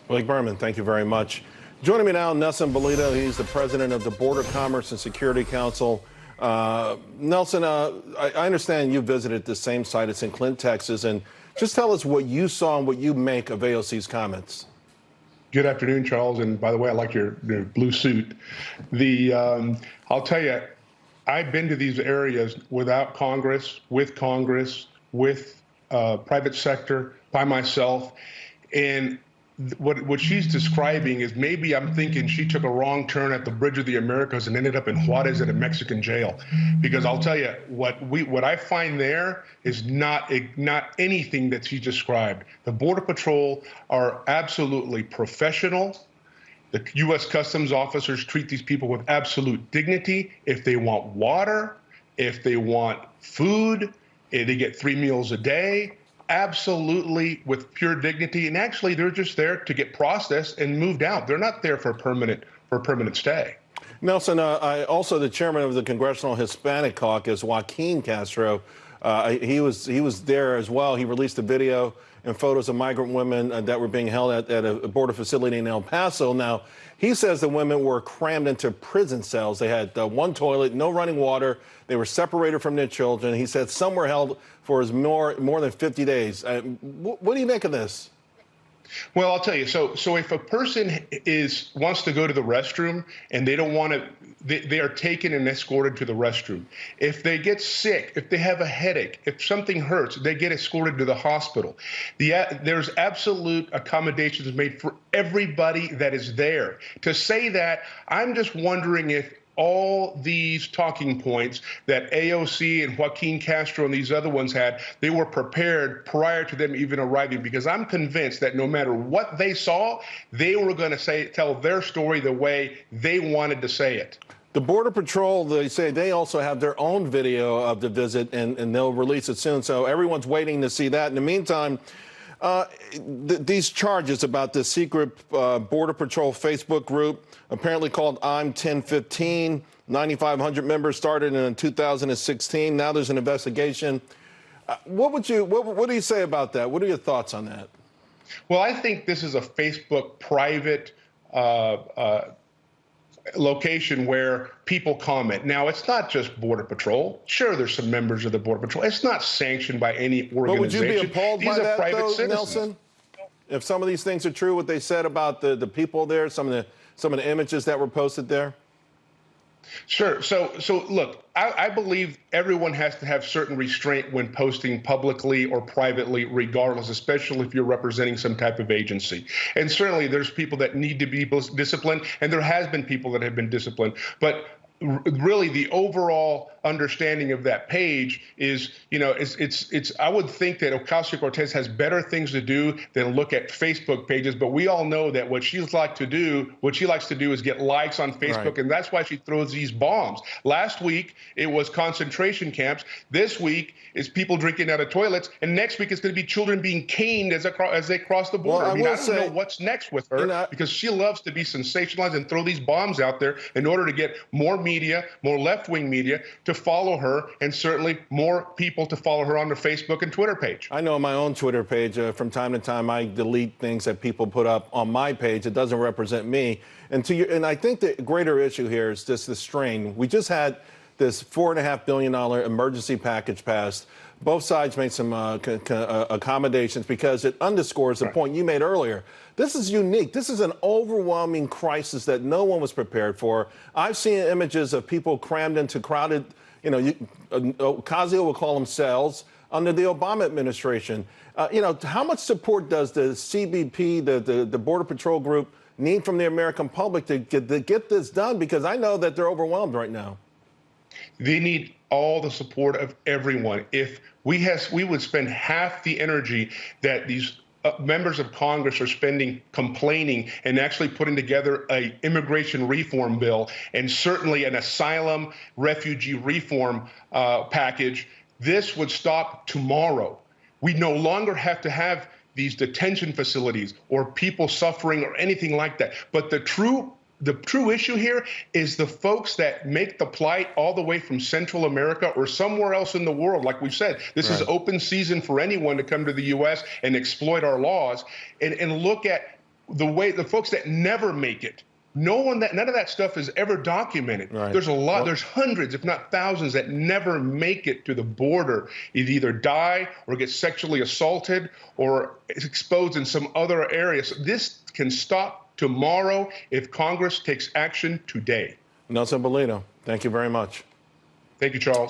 Blake Berman, thank you very much. Joining me now, Nelson Bolito. He's the president of the Border Commerce and Security Council. Nelson, I understand you visited the same site. It's in Clint, Texas. And just tell us what you saw and what you make of AOC's comments. Good afternoon, Charles. And by the way, I like your blue suit. I'll tell you, I've been to these areas without Congress, with private sector, by myself. And what she's describing is, maybe I'm thinking she took a wrong turn at the Bridge of the Americas and ended up in Juarez at a Mexican jail. Because I'll tell you, what I find there is not anything that she described. The Border Patrol are absolutely professional. The U.S. Customs officers treat these people with absolute dignity. If they want water, if they want food, they get 3 meals a day. Absolutely with pure dignity. And actually, they're just there to get processed and moved out. They're not there for a permanent stay. Nelson, also the chairman of the Congressional Hispanic Caucus, Joaquin Castro, he was there as well. He released a video and photos of migrant women that were being held at a border facility in El Paso. Now, he says the women were crammed into prison cells. They had one toilet, no running water. They were separated from their children. He said some were held for more than 50 days. What do you make of this? Well, I'll tell you. So if a person wants to go to the restroom and they don't want to, they are taken and escorted to the restroom. If they get sick, if they have a headache, if something hurts, they get escorted to the hospital. There's absolute accommodations made for everybody that is there. To say that, I'm just wondering if all these talking points that AOC and Joaquin Castro and these other ones had, they were prepared prior to them even arriving, because I'm convinced that no matter what they saw, they were going to tell their story the way they wanted to say it. The Border Patrol, they say they also have their own video of the visit, and they'll release it soon. So everyone's waiting to see that. In the meantime, these charges about the secret Border Patrol Facebook group, apparently called I'm 1015, 9,500 members, started in 2016. Now there's an investigation. What do you say about that? What are your thoughts on that? Well, I think this is a Facebook private location where people comment. Now, it's not just Border Patrol. Sure, there's some members of the Border Patrol. It's not sanctioned by any organization. But would you be appalled by that, though, citizens. Nelson? If some of these things are true, what they said about the people there, some of the images that were posted there? Sure. So look, I believe everyone has to have certain restraint when posting publicly or privately, regardless, especially if you're representing some type of agency. And certainly there's people that need to be disciplined, and there has been people that have been disciplined. But really, the overall understanding of that page is, I would think that Ocasio-Cortez has better things to do than look at Facebook pages. But we all know that what she likes to do is get likes on Facebook. Right. And that's why she throws these bombs. Last week, it was concentration camps. This week is people drinking out of toilets. And next week, it's going to be children being caned as they cross the border. Well, I don't know what's next with her, because she loves to be sensationalized and throw these bombs out there in order to get more media, more left-wing media, to follow her, and certainly more people to follow her on their Facebook and Twitter page. I know on my own Twitter page, from time to time, I delete things that people put up on my page. It doesn't represent me. And I think the greater issue here is just the strain. We just had this $4.5 billion emergency package passed. Both sides made some accommodations because it underscores the point you made earlier. This is unique. This is an overwhelming crisis that no one was prepared for. I've seen images of people crammed into crowded, Ocasio will call them cells, under the Obama administration. How much support does the CBP, the Border Patrol group, need from the American public to get this done? Because I know that they're overwhelmed right now. They need all the support of everyone. If we would spend half the energy that these members of Congress are spending complaining and actually putting together an immigration reform bill, and certainly an asylum refugee reform package, this would stop tomorrow. We no longer have to have these detention facilities or people suffering or anything like that. But the true issue here is the folks that make the plight all the way from Central America or somewhere else in the world. Like we've said, this is open season for anyone to come to the U.S. and exploit our laws. And look at the folks that never make it. None of that stuff is ever documented. Right. There's a lot, there's hundreds, if not thousands, that never make it to the border. Either die or get sexually assaulted or exposed in some other area. So this can stop tomorrow if Congress takes action today. Nelson Bolito, thank you very much. Thank you, Charles.